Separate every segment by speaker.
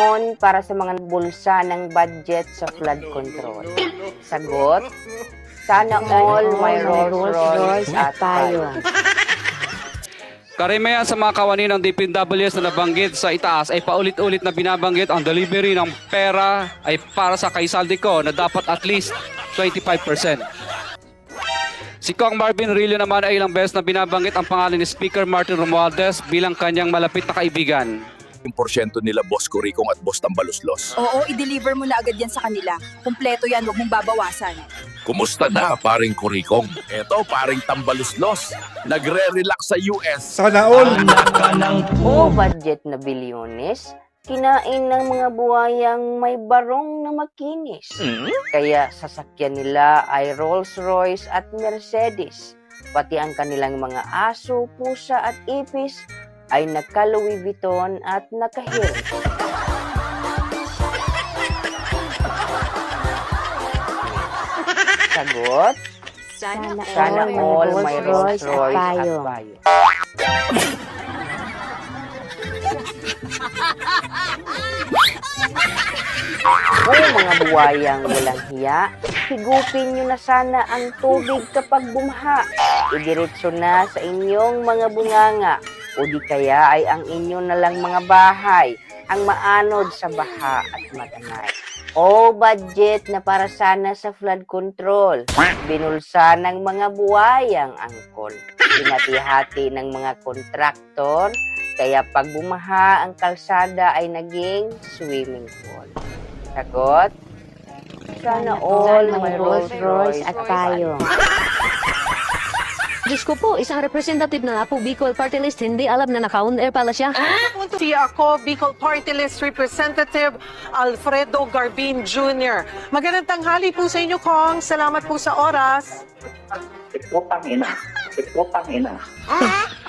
Speaker 1: milyon para sa mga bulsa ng budget sa flood control? Sagot, sana all may Rolls Royce at payong.
Speaker 2: Karamihan sa mga kawani ng DPWH na nabanggit sa itaas ay paulit-ulit na binabanggit ang delivery ng pera ay para sa kaisaldi ko na dapat at least 25%. Si Kong Marvin Rillo naman ay ilang beses na binabanggit ang pangalan ni Speaker Martin Romualdez bilang kanyang malapit na kaibigan.
Speaker 3: Yung porsyento nila Boss Coricong at Boss Tambaluslos.
Speaker 4: Oo, i-deliver mo na agad yan sa kanila. Kumpleto yan, huwag mong babawasan.
Speaker 3: Kumusta na, paring Coricong? Eto, paring Tambaluslos. Nagre-relax sa US.
Speaker 5: Sana all!
Speaker 1: O budget na bilyones, kinain ng mga buhayang may barong na makinis. Kaya sasakyan nila ay Rolls Royce at Mercedes. Pati ang kanilang mga aso, pusa at ipis ay naka-Louis Vuitton at naka-Hill. Sagot? Sana all may Rolls Royce at payong. O mga buwayang walang hiya, higupin nyo na sana ang tubig kapag bumaha. Idiretso na sa inyong mga bunganga. O di kaya ay ang inyo na lang mga bahay ang maanod sa baha at matanay. O budget na para sana sa flood control. Binulsa ng mga buwayang angkol. Pinatihati ng mga kontraktor. Kaya pag bumaha ang kalsada ay naging swimming pool. Sagot? Sana all may Rolls Royce at payong.
Speaker 6: Diyos ko po, isang representative na po Bicol Party List, hindi alam na naka-on-air pala siya.
Speaker 7: Si ako, Bicol Party List Representative Alfredo Garbin Jr. Magandang tanghali po sa inyo, Kong. Salamat po sa oras.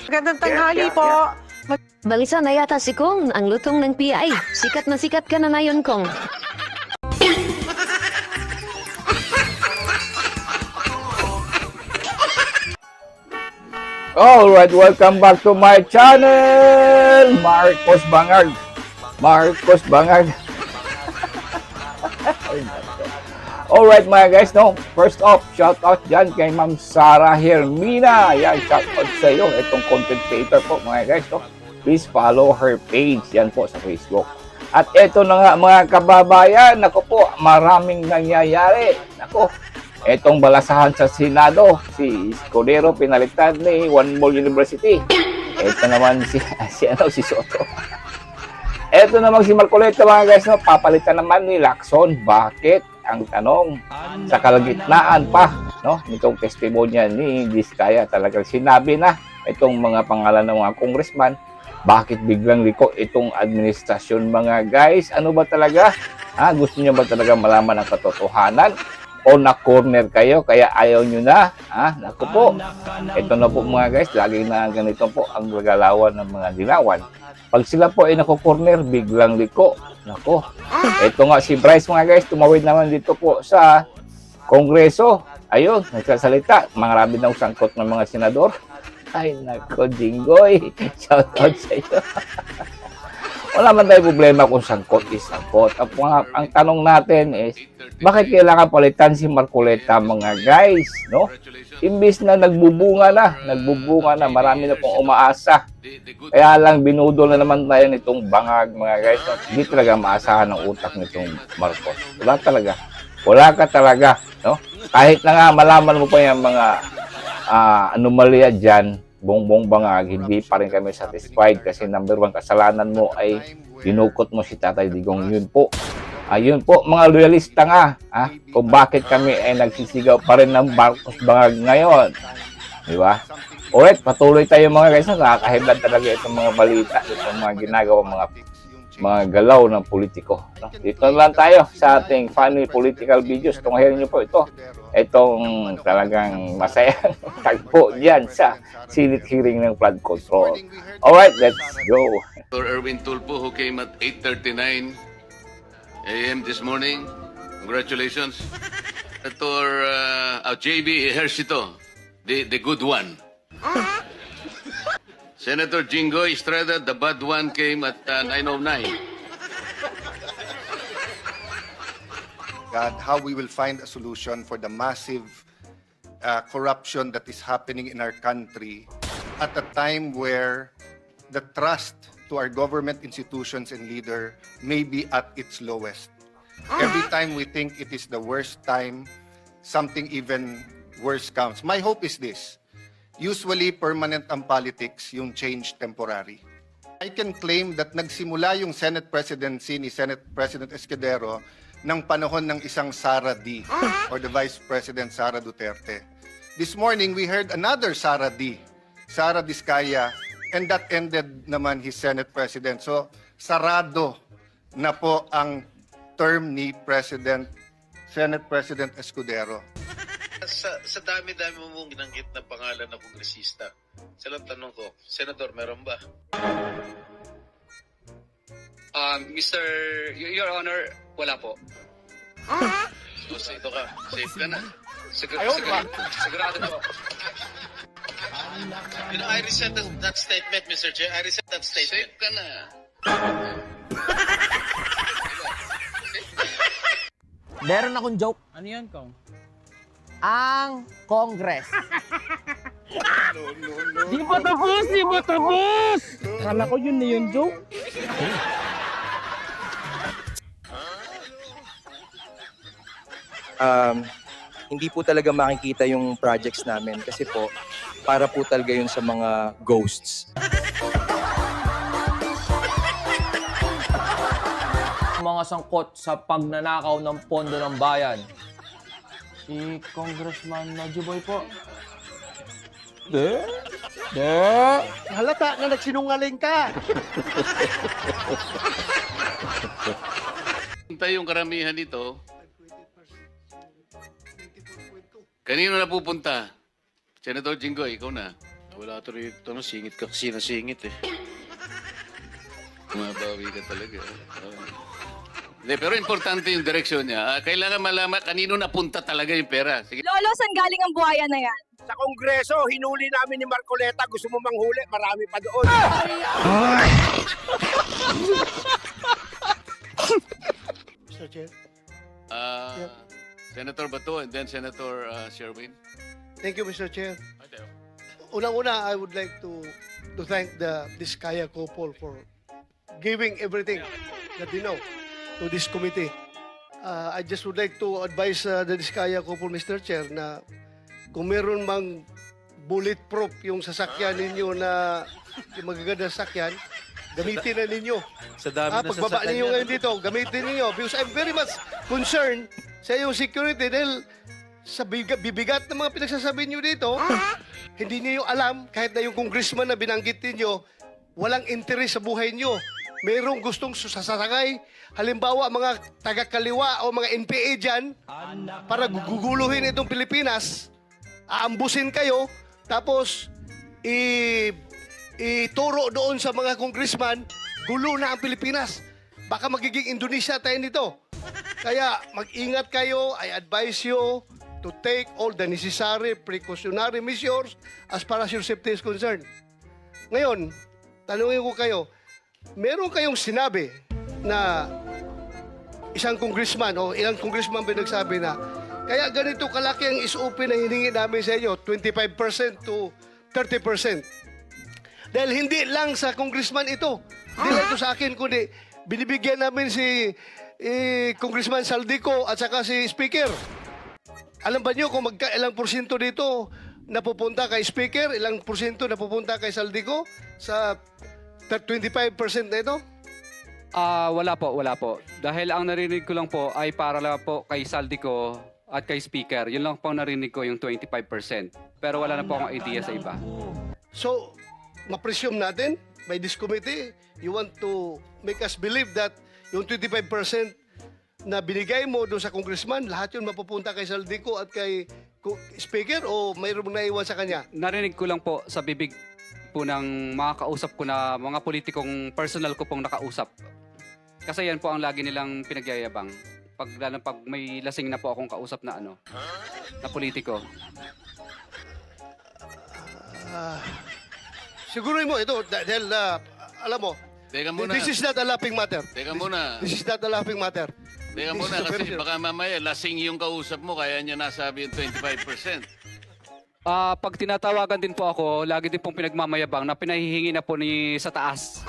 Speaker 7: Magandang tanghali po.
Speaker 6: Balisa na yata si Kong, ang lutong ng PI. Sikat na sikat ka na ngayon, Kong.
Speaker 5: Alright, welcome back to my channel! Marcos Bangag. Alright mga guys, no? First off, shout out dyan kay Ma'am Sara Hermina. Yan, shout out sa iyo. Itong content creator po mga guys, no? Please follow her page. Yan po sa Facebook. At ito na nga mga kababayan, nako po, maraming nangyayari. Nako, etong balasahan sa Senado, si Escudero pinalitan ni One Mall University. Ito naman si Soto. Ito naman si Marcoleta mga guys, no? Papalitan naman ni Lacson. Bakit? Ang tanong, sa kalagitnaan pa, no? Nitong testimonya ni Vizcaya, talagang sinabi na itong mga pangalan ng mga congressman. Bakit biglang liko itong administrasyon mga guys? Ano ba talaga? Gusto niyo ba talaga malaman ang katotohanan? O na-corner kayo, kaya ayaw nyo na. Naku po. Ito na po mga guys, lagi na ganito po ang gagalawan ng mga dilawan. Pag sila po ay naku-corner, biglang liko. Naku. Ito nga si Bryce mga guys, tumawid naman dito po sa Kongreso. Ayun, nagsasalita. Marami ng sangkot ng mga senador. Ay, nako, Jinggoy. Shout out sa iyo. Wala man tayo problema kung sangkot is sangkot. Ang tanong natin is, bakit kailangan palitan si Marcoleta mga guys, no? Imbis na nagbubunga na, marami na pong umaasa. Kaya lang binudol na naman tayo nitong bangag mga guys, no? Hindi talaga maasahan ang utak nitong Marcos. Wala ka talaga, no? Kahit na nga malaman mo pa yung mga anomalya dyan, bongbong bangag, hindi pa rin kami satisfied kasi number one, kasalanan mo ay dinukot mo si Tatay Digong. Yun po. Ayun po, mga loyalista nga, kung bakit kami ay nagsisigaw pa rin ng Marcos bangag ngayon. Di ba? Alright, patuloy tayo mga guys, nakakahiblad talaga itong mga balita, itong mga ginagawa, mga galaw ng politiko. No? Dito lang tayo sa ating funny political videos. Tunghayan nyo po ito. Itong talagang masayang tagpo dyan sa Senate hearing ng flood control. Alright, let's go.
Speaker 8: Dr. Erwin Tulpo, who came at 8:39 a.m. this morning. Congratulations. Dr. JB Ejercito, the good one. Senator Jinggoy Estrada, the bad one, came at 9:09.
Speaker 9: God, how we will find a solution for the massive corruption that is happening in our country at a time where the trust to our government institutions and leader may be at its lowest. Every time we think it is the worst time, something even worse comes. My hope is this. Usually, permanent ang politics, yung change temporary. I can claim that nagsimula yung Senate presidency ni Senate President Escudero ng panahon ng isang Sara D. or the Vice President Sara Duterte. This morning, we heard another Sara D. Sara Diskaya, and that ended naman his Senate President. So, sarado na po ang term ni Senate President Escudero.
Speaker 10: Sa dami-dami mong ginanggit na pangalan na kongresista, sa lang tanong ko, Senador, meron ba?
Speaker 2: Your Honor, wala po.
Speaker 10: So, ito ka. Safe ka na.
Speaker 2: Sigurado po.
Speaker 10: You know, I resent that statement, Mr. Chair. I resent that statement.
Speaker 8: Safe ka na.
Speaker 11: Meron akong joke. Ano yan, Kong? Ang Congress. Di ba tapos? Kala ko yun na yung joke.
Speaker 12: Hindi po talaga makikita yung projects namin kasi po para po talaga yun sa mga ghosts.
Speaker 11: Mga sangkot sa pagnanakaw ng pondo ng bayan. Si Congressman Najuboy po.
Speaker 7: Halata na nagsinungaling ka.
Speaker 8: Yung karamihan dito, kanino na pupunta? Senator Jinggoy, ikaw na.
Speaker 10: Wala to rito, singit ka kasi nasingit eh.
Speaker 8: Mabawi ka talaga. Hindi, pero importante yung direksyon niya. Kailangan malaman kanino napunta talaga yung pera. Sige.
Speaker 4: Lolo, saan galing ang buhaya na yan?
Speaker 5: Sa Kongreso, hinuli namin ni Marcoleta. Gusto mo manghuli? Marami pa doon.
Speaker 7: Mr. Chair.
Speaker 8: Senator Bato and then Senator Sherwin.
Speaker 7: Thank you, Mr. Chair. Unang-una, I would like to thank the Diskaya couple for giving everything that they know to this committee. I just would like to advise the Diskaya couple, Mr. Chair, na kung meron mang bulletproof yung sasakyan ninyo na yung magaganda sasakyan, gamitin na ninyo.
Speaker 10: Sa dami na
Speaker 7: pagbaba
Speaker 10: sasakyan
Speaker 7: ninyo
Speaker 10: yan.
Speaker 7: ngayon dito, gamitin ninyo. Because I'm very much concerned sa iyong security dahil sa bibigat ng mga pinagsasabi nyo dito, hindi niyo alam, kahit na yung congressman na binanggit ninyo, walang interes sa buhay nyo. Merong gustong sasakay, halimbawa mga taga-kaliwa o mga NPA dyan, para guguluhin itong Pilipinas, aambusin kayo, tapos ituro doon sa mga congressman, gulo na ang Pilipinas. Baka magiging Indonesia tayo nito. Kaya mag-ingat kayo, I advise you to take all the necessary precautionary measures as far as your safety is concerned. Ngayon, tanungin ko kayo, meron kayong sinabi na isang congressman o ilang congressman ba nagsabi na kaya ganito kalaki ang SOP na hiningi namin sa inyo, 25% to 30%. Dahil hindi lang sa congressman ito, hindi lang ito sa akin, kundi binibigyan namin si Congressman Saldico at saka si Speaker. Alam ba nyo kung ilang porsyento dito napupunta kay Speaker, ilang porsyento napupunta kay Saldico sa 25% na ito?
Speaker 2: Wala po. Dahil ang narinig ko lang po ay para lang po kay Saldico at kay Speaker. Yun lang po narinig ko yung 25%. Pero wala na po akong idea sa iba.
Speaker 7: So, ma-presume natin by this committee, you want to make us believe that yung 25% na binigay mo doon sa congressman, lahat yun mapupunta kay Saldico at kay Speaker o mayroong naiwan sa kanya?
Speaker 2: Narinig ko lang po sa bibig po ng mga kausap ko na mga politikong personal ko pong nakausap. Kasi yan po ang lagi nilang pinagyayabang. Lalo pag may lasing na po akong kausap na na politiko.
Speaker 7: Siguro mo ito dahil alam mo,
Speaker 8: Teka muna.
Speaker 7: this is not a laughing matter.
Speaker 8: Teka muna.
Speaker 7: This is not a laughing matter.
Speaker 8: Teka muna kasi baka mamaya lasing yung kausap mo kaya niya nasabi yung 25%.
Speaker 2: Pag tinatawagan din po ako, lagi din pong pinagmamayabang na pinahihingi na po ni sa taas.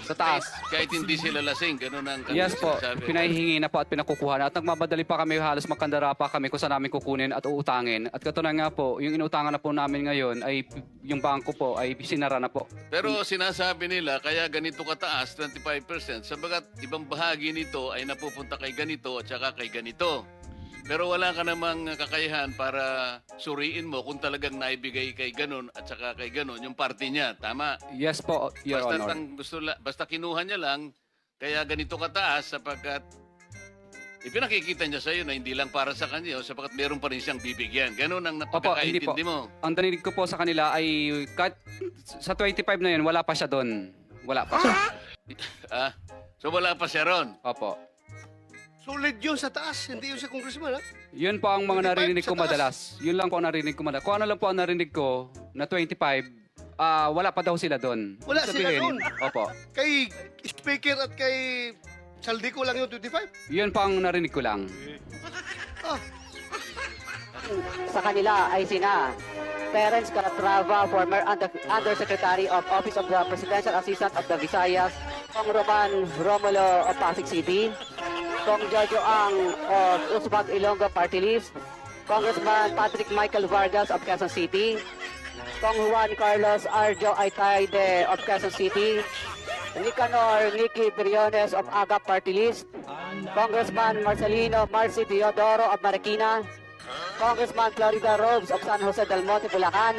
Speaker 2: Sa taas.
Speaker 8: Kahit hindi sila lasing, ganun ang
Speaker 2: Yes po,
Speaker 8: sinasabi.
Speaker 2: pinahihingi na po at pinakukuha na. At nagmamadali pa kami, halos makandara pa kami kung saan namin kukunin at uutangin. At katunayan nga po, yung inutangan na po namin ngayon ay yung bangko po ay sinara na po.
Speaker 8: Pero sinasabi nila, kaya ganito kataas, 25%, sabagat ibang bahagi nito ay napupunta kay ganito at saka kay ganito. Pero wala ka namang kakayahan para suriin mo kung talagang naibigay kay ganun at saka kay ganun yung party niya. Tama?
Speaker 2: Yes po, Your
Speaker 8: Basta,
Speaker 2: Honor.
Speaker 8: basta kinuha niya lang, kaya ganito kataas sapagkat ipinakikita niya sa iyo na hindi lang para sa kanya, sapagkat meron pa rin siyang bibigyan. Ganun ang
Speaker 2: Opo, hindi po.
Speaker 8: napagkakaintindi mo.
Speaker 2: Ang danilig ko po sa kanila ay kahit sa 25 na yun, wala pa siya doon. Wala pa siya.
Speaker 8: So wala pa siya ron.
Speaker 2: Opo.
Speaker 7: Solid yun sa taas, hindi yun sa congressman, ha?
Speaker 2: Yun po ang mga
Speaker 7: 25
Speaker 2: narinig
Speaker 7: sa
Speaker 2: ko
Speaker 7: taas.
Speaker 2: madalas. Yun lang po ang narinig ko madalas. Kung ano lang po ang narinig ko na 25, wala pa daw sila doon.
Speaker 7: Wala sila doon.
Speaker 2: Opo.
Speaker 7: Kay speaker at kay Saldico lang yung 25?
Speaker 2: Yun po ang narinig ko lang.
Speaker 1: Sa kanila ay sina Terence Calatrava, former Undersecretary of Office of the Presidential Assistant of the Visayas, Kong Roman Romulo of Pasig City, Kong Jojo Ang of Usbag Ilonggo Party List, Congressman Patrick Michael Vargas of Quezon City, Kong Juan Carlos Arjo Aitaide of Quezon City, Nicanor Nicky Briones of AGAP Party List, Congressman Marcelino Marcy Diodoro of Marikina, Congressman Florida Robes of San Jose del Monte, Bulacan,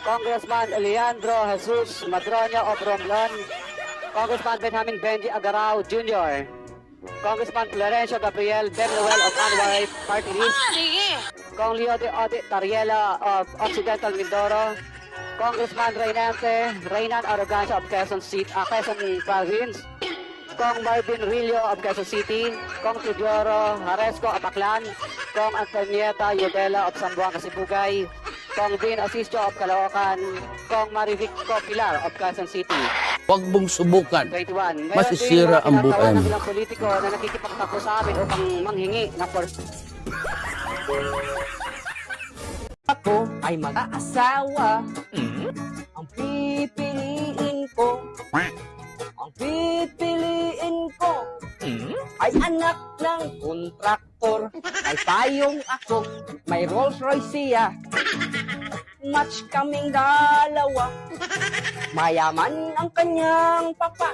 Speaker 1: Congressman Leandro Jesus Madroño of Romblon, Congressman Benjamin Benji Agarao Jr., Congressman Florencio Gabriel Bernuel of Anwar Party List, Kong Leo de Ode Tariela of Occidental Mindoro, Congressman Reynan Arrogancia of Quezon Province, Kong Marvin Rillo of Quezon City, Kong Tudoro Haresco of Aklan, Kong Antonieta Yudela of San Juan Casibugay, Kong Dean Asisio of Caloocan, Kong Marivic Pilar of Quezon City.
Speaker 3: Huwag mong subukan.
Speaker 1: 21.
Speaker 3: Masisira ang buhay mo.
Speaker 1: Meron din mga tinatawag ng ilang politiko na nakikipagtakbo sa amin upang manghingi ng Ako ay mag-aasawa. Ang pipiliin ko. Ang pipiliin ko. Ay anak ng kontraktor. Ay payong ako. May Rolls Royce siya. Match kaming dalawa. Mayaman ang kanyang papa.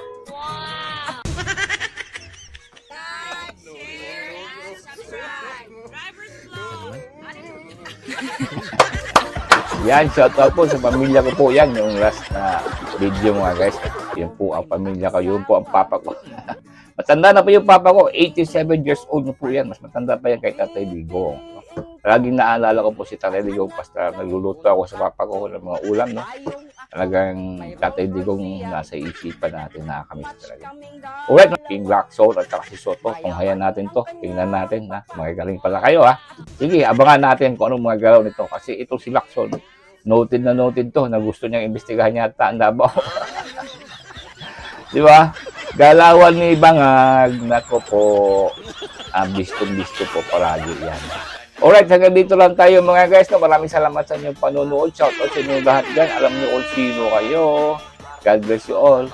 Speaker 5: Yan, shout out po sa pamilya ko po yan. Yung last na video mga guys. Yan po ang pamilya ko. Yun po ang papa ko. Matanda na po yung papa ko. 87 years old na po yan. Mas matanda pa yan kay Tatay Digong. Laging naalala ko po si Tatay Digong basta nagluluto ako sa papa ko ng mga ulam. No? Talagang Tatay Digong nasa isipan natin, nakakamiss talaga. Alright, King Black Soul at saka si Soto, tunghayan natin to. Tingnan natin, ha? Magagaling pala kayo, ha? Sige, abangan natin kung anong mga galaw nito. Kasi ito si Black Soul, noted na noted to, na gusto niyang imbestigahan yata ang Davao. Di ba? Galawan ni Bangag, nako po, bisto-bisto po palagi yan. Alright, hanggang dito lang tayo mga guys. No? Maraming salamat sa inyong panonood. Shout out sa inyong lahat dyan. Alam niyo all sino kayo. God bless you all.